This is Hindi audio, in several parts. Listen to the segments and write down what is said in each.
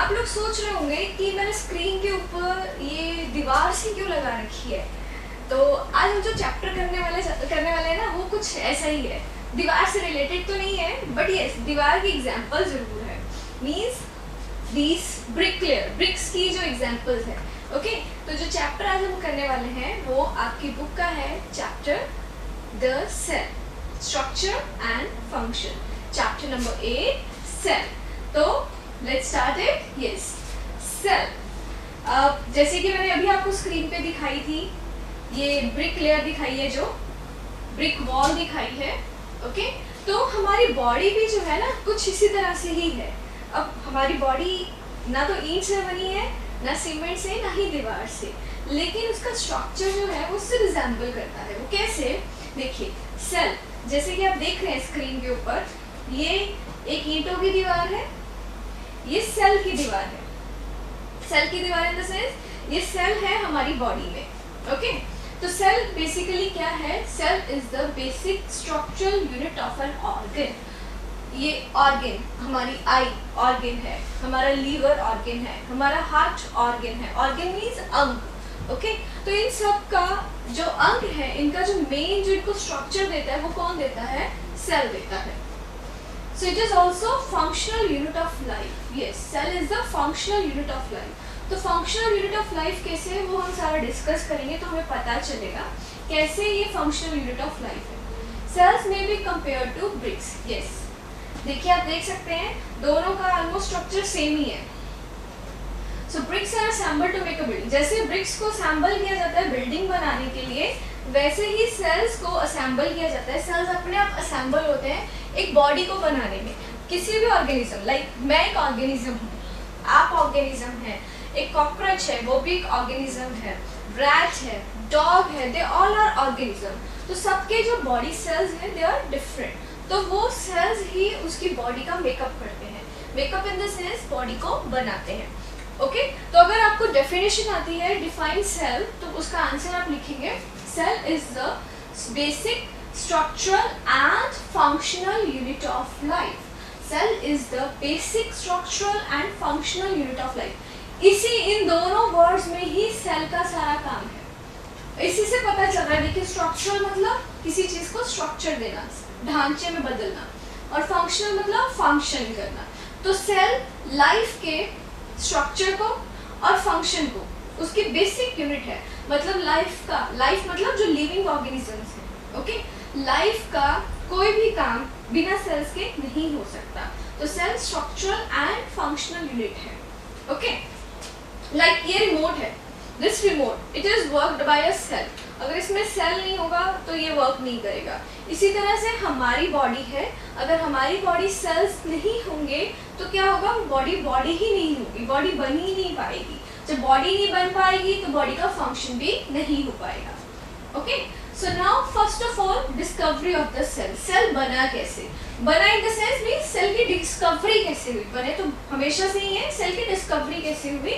आप लोग सोच रहे होंगे कि मैंने स्क्रीन के ऊपर ये दीवार से क्यों लगा रखी है। तो आज हम जो चैप्टर करने वाले हैं ना, वो कुछ ऐसा ही है। दीवार से रिलेटेड तो नहीं है, बट यस दीवार की एग्जांपल जरूर है। मींस दीस ब्रिक्स की जो एग्जांपल्स है। ओके, तो जो चैप्टर आज हम करने वाले हैं वो आपकी बुक का है, chapter the cell, structure and function, chapter number 8 cell. तो let's start it. Yes, cell. जैसे कि मैंने अभी आपको स्क्रीन पे दिखाई थी, ये ब्रिक लेयर दिखाई है, जो ब्रिक वॉल दिखाई है। ओके, तो हमारी बॉडी भी जो है ना कुछ इसी तरह से ही है। अब हमारी बॉडी ना तो ईंट से बनी है, ना सीमेंट से, ना ही दीवार से, लेकिन उसका स्ट्रक्चर जो है वो उससे रिजेंबल करता है। वो कैसे? देखिए, सेल जैसे कि आप देख रहे हैं स्क्रीन के ऊपर, ये एक ईंटों की दीवार है, ये सेल की दीवार है। सेल की दीवार इन द सेंस ये सेल है हमारी बॉडी में। ओके, तो सेल बेसिकली क्या है? Cell is the basic structural unit of an organ. ये ऑर्गन, हमारी आई ऑर्गन है, हमारा लीवर ऑर्गन है, हमारा हार्ट ऑर्गन है। ऑर्गन मीन्स अंग। ओके, तो इन सब का जो अंग है, इनका जो मेन जो इनको स्ट्रक्चर देता है वो कौन देता है? सेल देता है। So it is also functional unit of life. Yes, cell is the functional unit of life. तो functional unit of life कैसे है वो हम सारा डिस्कस करेंगे, तो हमें पता चलेगा कैसे ये functional unit of life है। Cells may be compared to bricks. Yes, देखिए आप देख सकते हैं दोनों का almost structure सेम ही है। So bricks are assembled to make a building. जैसे bricks को assemble किया जाता है बिल्डिंग बनाने के लिए, वैसे ही सेल्स को असेंबल किया जाता है। सेल्स अपने आप असेंबल होते हैं एक बॉडी को बनाने में। किसी भी ऑर्गेनिज्म, लाइक मैं एक ऑर्गेनिज्म हूँ, आप ऑर्गेनिज्म हैं, एक कॉकरोच है वो भी एक ऑर्गेनिज्म है, रैट है, डॉग है, दे ऑल आर ऑर्गेनिज्म। तो सबके जो बॉडी सेल्स हैं दे आर डिफरेंट। तो वो सेल्स ही उसकी बॉडी का मेकअप करते हैं। Makeup in the sense body को बनाते हैं। ओके, तो अगर आपको डेफिनेशन आती है डिफाइन सेल, तो उसका आंसर आप लिखेंगे cell is the basic structural and functional unit of life. Cell is the basic structural and functional unit of life. इसी इन दोनों वर्ड्स में ही सेल का सारा काम है। इसी से पता चल रहा है। देखिए, स्ट्रक्चरल मतलब किसी चीज को स्ट्रक्चर देना, ढांचे में बदलना, और फंक्शनल मतलब फंक्शन करना। तो सेल लाइफ के स्ट्रक्चर को और फंक्शन को, उसकी बेसिक यूनिट है। मतलब लाइफ मतलब जो लिविंग ऑर्गेनिजम्स हैं। ओके, लाइफ का कोई भी काम बिना सेल्स के नहीं हो सकता। तो cell structural and functional unit है। ओके, लाइक ये रिमोट है, this remote it is worked by a cell. अगर इसमें सेल नहीं होगा तो ये वर्क नहीं करेगा। इसी तरह से हमारी बॉडी है, अगर हमारी बॉडी सेल्स नहीं होंगे तो क्या होगा? बॉडी ही नहीं होगी, बॉडी बन ही नहीं पाएगी। जब बॉडी नहीं बन पाएगी तो बॉडी का फंक्शन भी नहीं हो पाएगा। Okay, so now first of all discovery of the cell. Cell बना कैसे? बना in the sense means cell की डिस्कवरी कैसे हुई? बने तो हमेशा से ही है, सेल की डिस्कवरी कैसे हुई?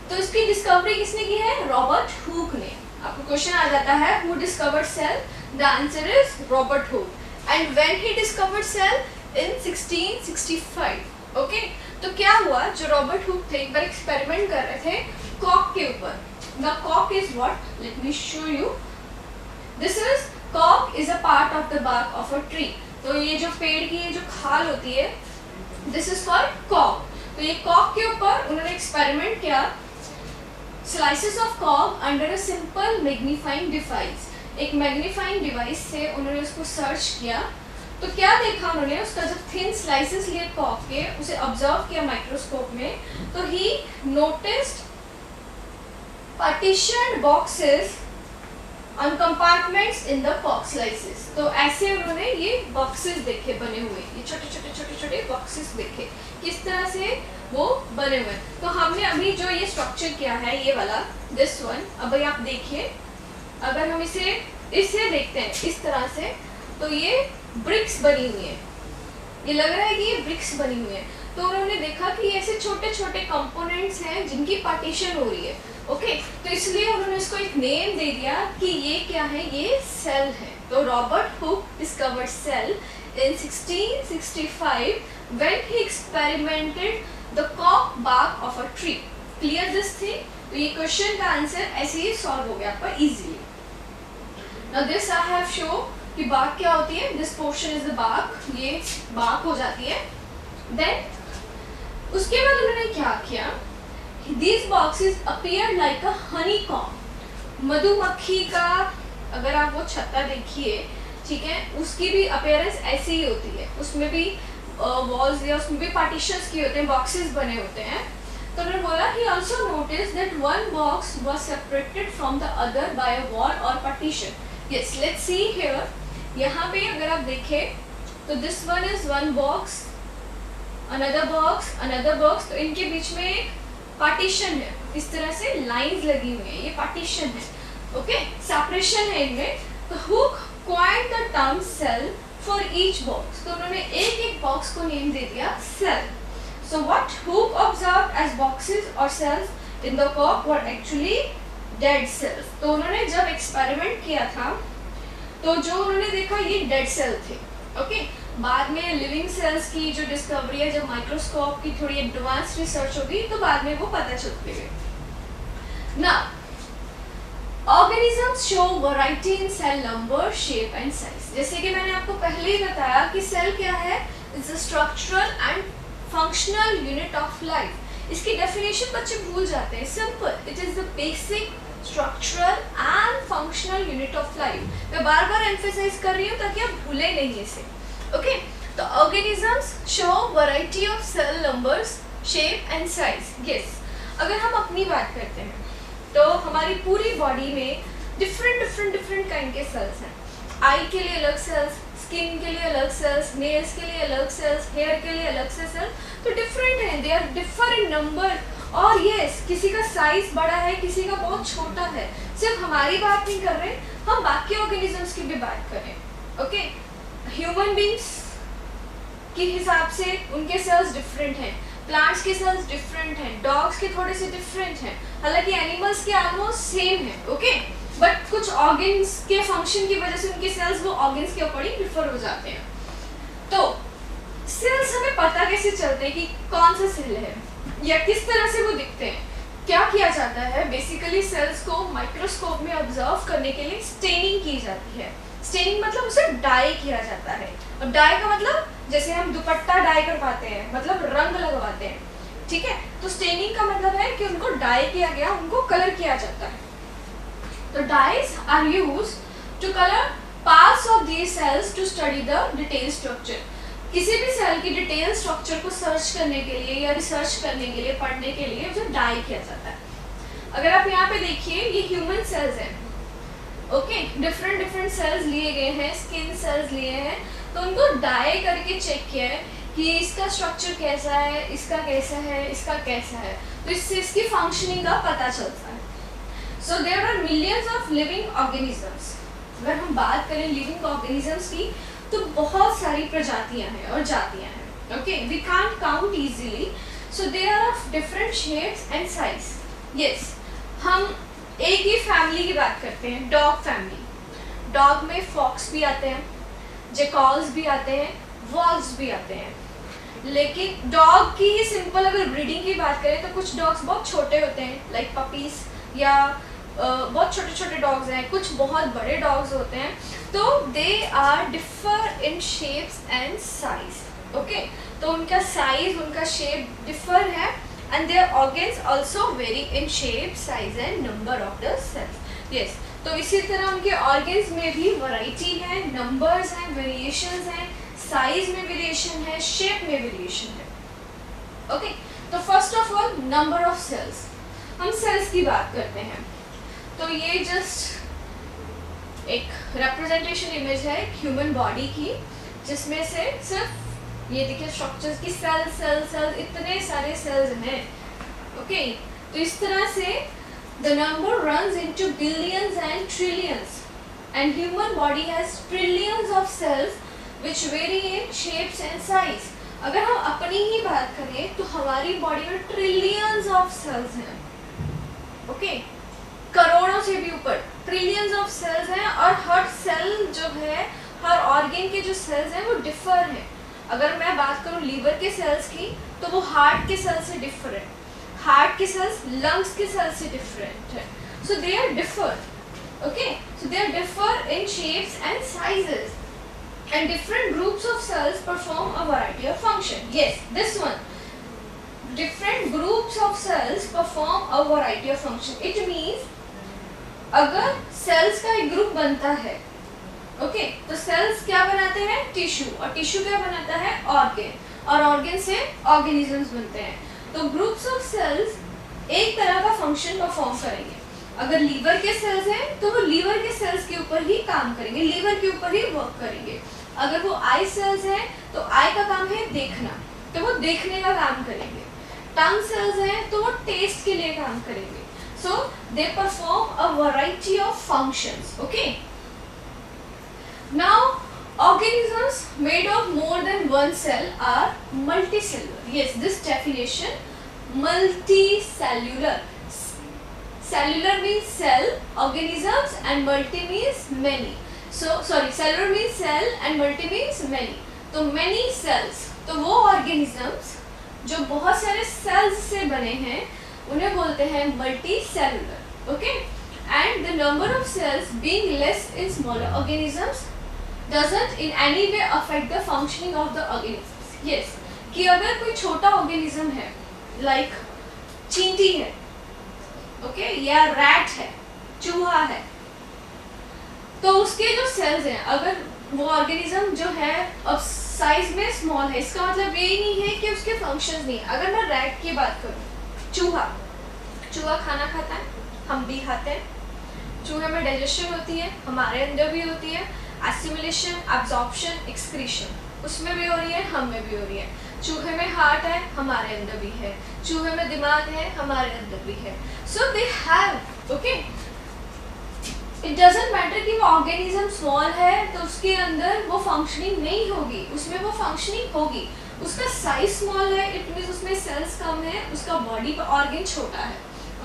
तो इसकी डिस्कवरी किसने की है? रॉबर्ट हुक ने। आपको क्वेश्चन आ जाता है who discovered cell? The answer is Robert Hooke. And when he discovered cell in 1665। Okay, तो क्या हुआ? जो रॉबर्ट हुक थे एक बार एक्सपेरिमेंट कर रहे थे कॉक के ऊपर। The Kock is what? Let me show you. This is Kock is a part of the bark of a tree. तो ये जो पेड़ की ये जो खाल होती है, दिस इज कॉल्ड कॉक। तो ये कॉक के ऊपर उन्होंने एक्सपेरिमेंट किया। स्लाइसेस ऑफ कॉक under a simple magnifying device. एक मैग्नीफाइंग डिवाइस से उन्होंने उसको सर्च किया। तो क्या देखा उन्होंने? उसका जब थिन स्लाइसेस लिए कॉक के, उसे ऑब्जर्व किया माइक्रोस्कोप में, तो he noticed partitioned boxes on compartments in the कॉक स्लाइसेस। तो ऐसे उन्होंने ये बॉक्सेस देखे बने हुए, ये छोटे छोटे बॉक्सेस देखे किस तरह से वो बने हुए। तो हमने अभी जो ये स्ट्रक्चर किया है, ये वाला दिस वन, अब आप देखिए, अगर हम इसे देखते हैं इस तरह से, तो ये ब्रिक्स बनी हुई है। ये लग रहा है कि ये ब्रिक्स बनी हुई है। तो उन्होंने देखा कि ऐसे छोटे छोटे कंपोनेंट्स हैं जिनकी पार्टीशन हो रही है। ओके, तो इसलिए उन्होंने इसको एक नेम दे दिया कि ये क्या है? ये सेल है। तो Robert Hooke discovered cell in 1665 when he experimented the cork bark of a tree. Clear this thing? तो ये क्वेश्चन का आंसर ऐसे ही सॉल्व हो गया आपका easily. Now this I have show कि bark क्या होती है. This portion is the bark. ये bark हो जाती है. Then उसके बाद उन्होंने क्या किया? These boxes appear like a honeycomb. मधुमक्खी का अगर आप वो छत्ता देखिए, ठीक है, उसकी भी अपीयरेंस ऐसी ही होती है. उसमें भी वॉल्स या उसमें भी पार्टीशंस किए होते हैं, बॉक्सेस बने होते हैं. तो उन्होंने बोला he also notice that one box was separated from the other by a wall और partition. Yes, let's see here. यहाँ पे अगर आप देखें तो this one is one box, another box. तो इनके बीच में एक पार्टीशन है, इस तरह से लाइंस लगी हुई है, ये पार्टीशन है. ओके, सेपरेशन है इनमें. तो hook coined the term cell for each box. तो उन्होंने एक एक बॉक्स को नेम दे दिया cell. So what Hooke observed as boxes or cells in the cork were actually dead cells. तो उन्होंने जब एक्सपेरिमेंट किया था तो जो उन्होंने देखा ये डेड सेल थे. ओके, बाद में लिविंग सेल्स की जो डिस्कवरी है, जब माइक्रोस्कोप की थोड़ी एडवांस रिसर्च होगी तो बाद में वो पता चलते हुए. Now Organisms show variety in cell number, shape and size. जैसे कि मैंने आपको पहले ही बताया कि सेल क्या है, it's a structural and functional unit of life. इसकी डेफिनेशन बच्चे भूल जाते हैं. Simple, it is the basic structural and functional unit of life. मैं बार बार एम्फेसाइज कर रही हूँ ताकि आप भूले नहीं इसे. ओके, तो organisms show variety of cell numbers, shape and size. Yes, अगर हम अपनी बात करते हैं तो हमारी पूरी बॉडी में डिफरेंट काइंड के सेल्स हैं. आई के लिए अलग सेल्स, स्किन के लिए अलग सेल्स, नेल्स के लिए अलग सेल्स, हेयर के लिए अलग से सेल्स. तो डिफरेंट हैं, they are differ in number. और यस, किसी का साइज बड़ा है, किसी का बहुत छोटा है. सिर्फ हमारी बात नहीं कर रहे, हम बाकी ऑर्गेनिजम्स की भी बात करें. ओके, ह्यूमन बींग्स के हिसाब से उनके सेल्स डिफरेंट हैं, प्लांट्स के सेल्स डिफरेंट हैं, डॉग्स के थोड़े से डिफरेंट हैं. हालांकि एनिमल्स के ऑलमोस्ट सेम है. ओके, बट कुछ ऑर्गन्स के फंक्शन की वजह से उनके सेल्स वो ऑर्गन्स के अकॉर्डिंग डिफर हो जाते हैं. तो सेल्स हमें पता कैसे चलते हैं कि कौन सा सेल है या किस तरह से वो दिखते हैं? क्या किया जाता है, बेसिकली सेल्स को माइक्रोस्कोप में ऑब्जर्व करने के लिए स्टेनिंग की जाती है. स्टेनिंग मतलब उसे डाई किया जाता है. अब डाई का मतलब जैसे हम दुपट्टा डाई करवाते हैं, मतलब रंग लगवाते हैं. ठीक है, तो स्टेनिंग का मतलब है कि उनको डाई किया गया, उनको कलर किया जाता है. तो dyes are used to colour parts of these cells to study the detail structure. किसी भी सेल की डिटेल स्ट्रक्चर को सर्च करने के लिए या रिसर्च करने के लिए, पढ़ने के लिए जो डाई किया जाता है. अगर आप यहाँ पे देखिए, ये ह्यूमन सेल्स हैं. ओके, डिफरेंट सेल्स लिए गए हैं, स्किन सेल्स लिए हैं. तो उनको डाई करके चेक किया है कि इसका स्ट्रक्चर कैसा है, इसका कैसा है, इसका कैसा है. तो इससे इसकी फंक्शनिंग का पता चलता है. So there are millions of living organisms. अगर हम बात करें लिविंग ऑर्गेनिजम्स की तो बहुत सारी प्रजातियां हैं और जातियां हैं. Okay, we can't count easily. So there are of different shapes and size. Yes, हम एक ही फैमिली की बात करते हैं, डॉग फैमिली. डॉग में फॉक्स भी आते हैं, जैकल्स भी आते हैं, वॉल्व्स भी आते हैं. लेकिन डॉग की ही सिंपल अगर ब्रीडिंग की बात करें तो कुछ डॉग्स बहुत छोटे होते हैं, लाइक पपीज, या बहुत छोटे छोटे डॉग्स हैं, कुछ बहुत बड़े डॉग्स होते हैं. तो they are differ in shapes and size. Okay, तो उनका साइज, उनका शेप डिफर है. And their organs also vary in shape, size and number of the cells. Yes, तो इसी तरह उनके ऑर्गन्स में भी वैरायटी है, नंबर्स हैं, वेरिएशंस हैं, साइज में वेरिएशन है, शेप में वेरिएशन है. ओके, तो first of all number of cells. हम सेल्स की बात करते हैं तो ये जस्ट एक रिप्रेजेंटेशन इमेज है ह्यूमन बॉडी की, जिसमें से सिर्फ ये देखिए स्ट्रक्चर्स की सेल इतने सारे सेल्स हैं. ओके, तो इस तरह से the number runs into billions and trillions, and human body has trillions of cells which vary in shapes and size. अगर हम अपनी ही बात करें तो हमारी बॉडी में ट्रिलियंस ऑफ सेल्स हैं. ओके, करोड़ों से भी ऊपर ट्रिलियंस ऑफ सेल्स हैं. और हर सेल जो है, हर ऑर्गन के जो सेल्स हैं वो डिफर हैं. अगर मैं बात करूँ लीवर के सेल्स की तो वो हार्ट के सेल्स से डिफरेंट, हार्ट के सेल्स लंग्स के सेल्स से डिफरेंट है. So they are differ, okay, so they are differ in shapes and sizes and different groups of cells perform a variety of function. Yes, this one. Different groups of cells perform a variety of function. It means अगर cells का एक ग्रुप बनता है, ओके, तो cells क्या बनाते हैं? टिश्यू, और टिश्यू क्या बनाता है? ऑर्गन, और ऑर्गन से ऑर्गेनिजम्स बनते हैं. तो ग्रुप्स ऑफ सेल्स एक तरह का फंक्शन परफॉर्म करेंगे. अगर लीवर के सेल्स हैं तो वो लीवर के सेल्स के ऊपर ही काम करेंगे, लीवर के ऊपर ही वर्क करेंगे. अगर वो आई सेल्स हैं तो आई का काम है देखना, तो वो देखने का काम करेंगे. टंग सेल्स हैं तो वो टेस्ट के लिए काम करेंगे. So they perform a variety of functions. Okay, now organisms made of more than one cell are multicellular. Yes, this definition, multicellular. Cellular means cell, organisms, and multi means many. So sorry, cellular means cell and multi means many. तो many cells, तो वो organisms जो बहुत सारे cells से बने हैं उन्हें बोलते हैं multicellular. Okay, and the number of cells being less in smaller organisms doesn't in any way affect the functioning of the organisms. Yes, कि अगर कोई छोटा organism है, like चींटी है, ओके, या रैट है, चूहा है, तो उसके जो सेल्स हैं, अगर वो ऑर्गेनिज्म जो है अब साइज में स्मॉल है, इसका मतलब ये नहीं है कि उसके फंक्शंस नहीं है. अगर मैं रैट की बात करूँ, चूहा खाना खाता है, हम भी खाते हैं. चूहे में डाइजेशन होती है, हमारे अंदर भी होती है. एसिमिलेशन, एब्जॉर्प्शन, एक्सक्रीशन उसमें भी हो रही है, हम में भी हो रही है. चूहे में हार्ट है, हमारे अंदर भी है. चूहे में दिमाग है, हमारे अंदर भी है. So they have, okay, it doesn't matter कि वो ऑर्गेनिज्म स्मॉल है तो उसके अंदर वो फंक्शनिंग नहीं होगी, उसमें वो फंक्शनिंग होगी. उसका साइज स्मॉल है, इट मींस उसमें सेल्स कम है, उसका बॉडी पर ऑर्गन छोटा है.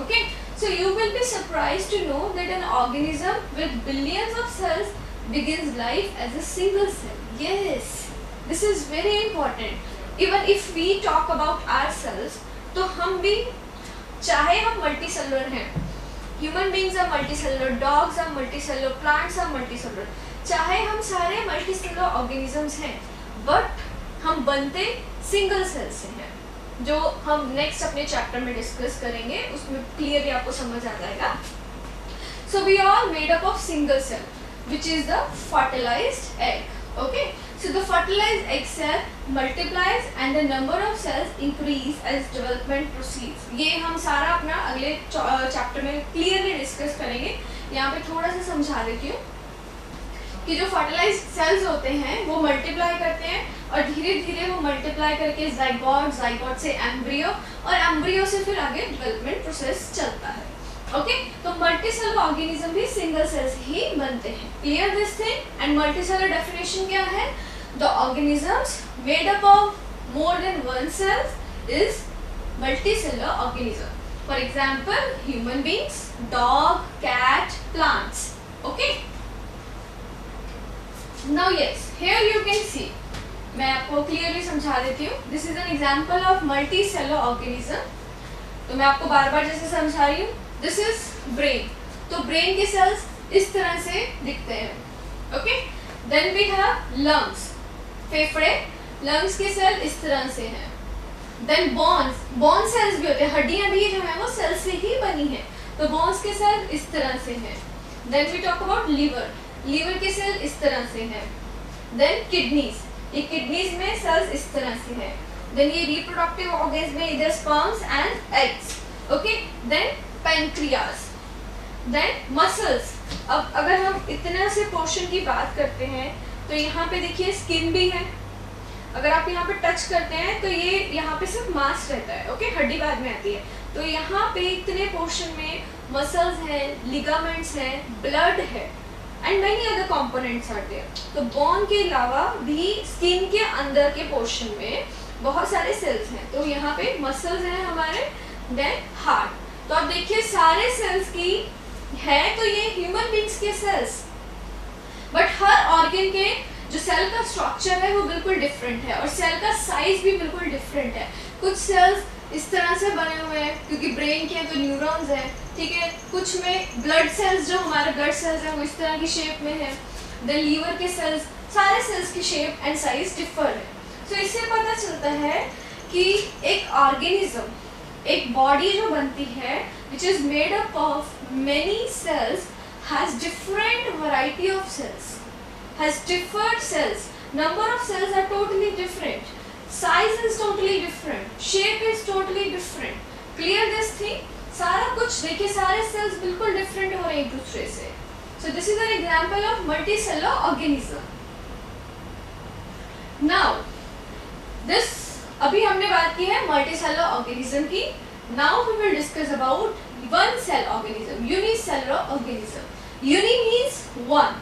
Okay, so you will be surprised to know that an organism with billions of cells begins life as a single cell. Yes, this is very important. Even if we talk about ourselves, तो हम भी, चाहे हम multicellular हैं, human beings are multicellular, dogs are multicellular, plants are multicellular, चाहे हम सारे multicellular organisms हैं, but हम बनते single cell से हैं, जो हम next अपने chapter में discuss करेंगे, उसमें clearly आपको समझ आ जाएगा. So we are all made up of single cell, which is the fertilized egg. Okay, so the fertilized egg cell multiplies and the number of cells increase as development proceeds. ये हम सारा अपना अगले चैप्टर में क्लियरली डिस्कस करेंगे. यहाँ पे थोड़ा सा समझा देती हूँ कि जो फर्टिलाइज्ड सेल्स होते हैं वो मल्टीप्लाई करते हैं और धीरे धीरे वो मल्टीप्लाई करके जाइगोट, जाइगोट से एम्ब्रियो और एम्ब्रियो से फिर आगे डेवलपमेंट प्रोसेस चलता है. ओके, तो मल्टीसेलुलर ऑर्गेनिज्म भी सिंगल सेल से ही बनते हैं. Clear this thing. And multicellular definition क्या है? The organisms made up of more than one cells is multicellular organism. For example human beings, dog, cat, plants. Okay, now yes, here you can see, मैं आपको क्लियरली समझा देती हूँ. This is an example of multicellular organism. तो मैं आपको बार बार जैसे समझा रही हूँ. दिस इज ब्रेन, तो ब्रेन के सेल्स इस तरह से दिखते हैं. Okay, then we have lungs, फेफड़े, लंग्स के सेल इस तरह से हैं. देन बोन्स, बोन सेल्स भी होते हैं, हड्डियां भी जो है वो सेल से ही बनी है, तो बोन्स के सेल इस तरह से हैं. Then we talk about liver, liver के सेल इस तरह से हैं. देन किडनीज, ये किडनीज में सेल्स इस तरह से हैं. देन ये रिप्रोडक्टिव ऑर्गन्स में इधर sperms and eggs. Okay, then pancreas, then muscles. अब अगर हम इतना से पोर्शन की बात करते हैं तो यहाँ पे देखिए स्किन भी है. अगर आप यहाँ पे टच करते हैं तो ये यहाँ पे सिर्फ मांस रहता है. ओके, हड्डी बाद में आती है. तो यहाँ पे इतने पोर्शन में मसल्स हैं, लिगामेंट्स हैं, ब्लड है and many other components are there. तो बोन के अलावा भी स्किन के अंदर के पोर्शन में बहुत सारे सेल्स हैं. तो यहाँ पे मसल्स हैं हमारे. देन हार्ट, तो आप देखिए सारे सेल्स की है, तो ये ह्यूमन बींग्स के सेल्स, बट हर ऑर्गन के जो सेल का स्ट्रक्चर है वो बिल्कुल डिफरेंट है और सेल का साइज भी बिल्कुल डिफरेंट है। कुछ सेल्स इस तरह से बने हुए हैं क्योंकि ब्रेन के हैं तो न्यूरॉन्स हैं, ठीक है। कुछ में ब्लड सेल्स जो हमारे ब्लड सेल्स हैं वो इस तरह की शेप में है। देन लीवर के सेल्स, सारे सेल्स की शेप एंड साइज डिफर है। तो इससे पता चलता है कि एक ऑर्गेनिज्म, एक बॉडी जो बनती है which is made up of many cells, has different variety of cells, has differed cells, number of cells are totally different, size is totally different, shape is totally different, clear this thing? सारा कुछ देखिए, सारे cells बिल्कुल different हो रहे हैं एक दूसरे से। So this is an example of multicellular organism. Now this, अभी हमने बात की है multicellular organism की। Now we will discuss about one cell organism, unicellular organism. Uni means one,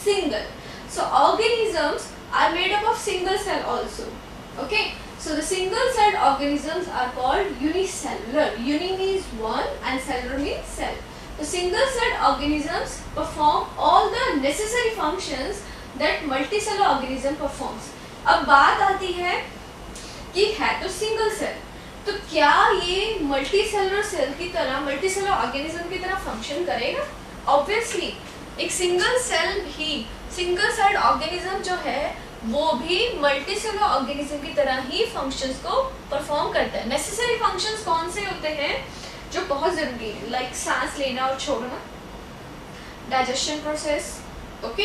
single. So organisms are made up of single cell also. Okay, so the single celled organisms are called unicellular. Uni means one and cellular means cell. The single celled organisms perform all the necessary functions that multicellular organism performs. अब बात आती है कि है तो सिंगल सेल, तो क्या ये मल्टीसेलुलर सेल की तरह, मल्टीसेलुलर ऑर्गेनिज्म की तरह फंक्शन करेगा? ऑब्वियसली एक सिंगल सेल भी, सिंगल सेल्ड ऑर्गेनिज्म जो है वो भी मल्टीसेलुलर ऑर्गेनिज्म की तरह ही फंक्शंस को परफॉर्म करता है। नेसेसरी फंक्शंस कौन से होते हैं जो बहुत जरूरी है, लाइक सांस लेना और छोड़ना, digestion process, okay,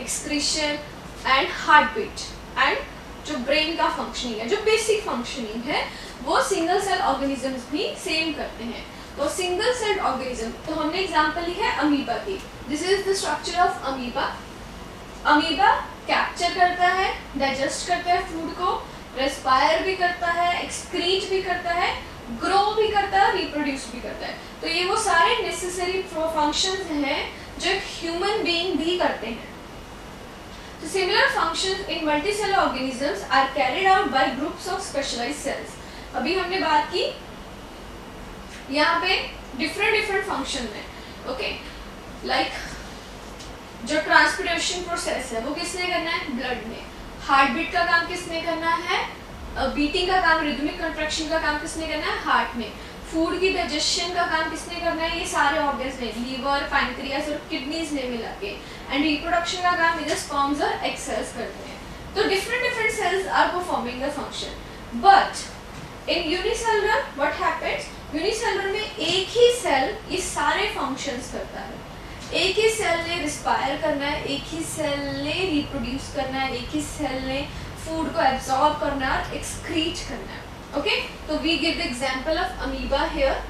excretion and heart beat, and जो ब्रेन का फंक्शनिंग है, जो बेसिक फंक्शनिंग है, वो सिंगल सेल ऑर्गेनिजम्स भी सेम करते हैं। तो सिंगल सेल ऑर्गेनिज्म, तो हमने एग्जांपल ली है अमीबा की। This is the structure of amoeba. Amoeba capture करता है, डाइजेस्ट करता है फूड को, रेस्पायर भी करता है, एक्सक्रीट भी करता है, ग्रो भी करता है, रिप्रोड्यूस भी करता है। तो ये वो सारे नेसेसरी फंक्शंस हैं जो एक ह्यूमन बीइंग भी करते हैं। तो similar functions in multicellular organisms are carried out by groups of specialised cells. अभी हमने बात की, यहाँ पे डिफरेंट फंक्शन है, ओके, लाइक जो ट्रांसपोर्टेशन प्रोसेस है वो किसने करना है? ब्लड ने। हार्ट बीट का काम किसने करना है? बीटिंग का काम, रिदमिक कंट्रैक्शन का काम किसने करना है? हार्ट ने। फूड की डाइजेशन का काम किसने करना है? ये सारे ऑर्गन्स ने, लीवर, पैंक्रियास और किडनीज ने मिला के। एंड रिप्रोडक्शन का काम इधर स्पर्म्स और एग सेल्स करते हैं। तो different cells are performing the function, but in unicellular what happens? Unicellular में एक ही सेल ये सारे फंक्शंस करता है। एक ही सेल ने रिस्पायर करना है, एक ही सेल ने रिप्रोड्यूस करना है, एक ही सेल ने फूड को एब्जॉर्ब करना है, एक्सक्रीट करना है। ओके, तो we give the example of amoeba here.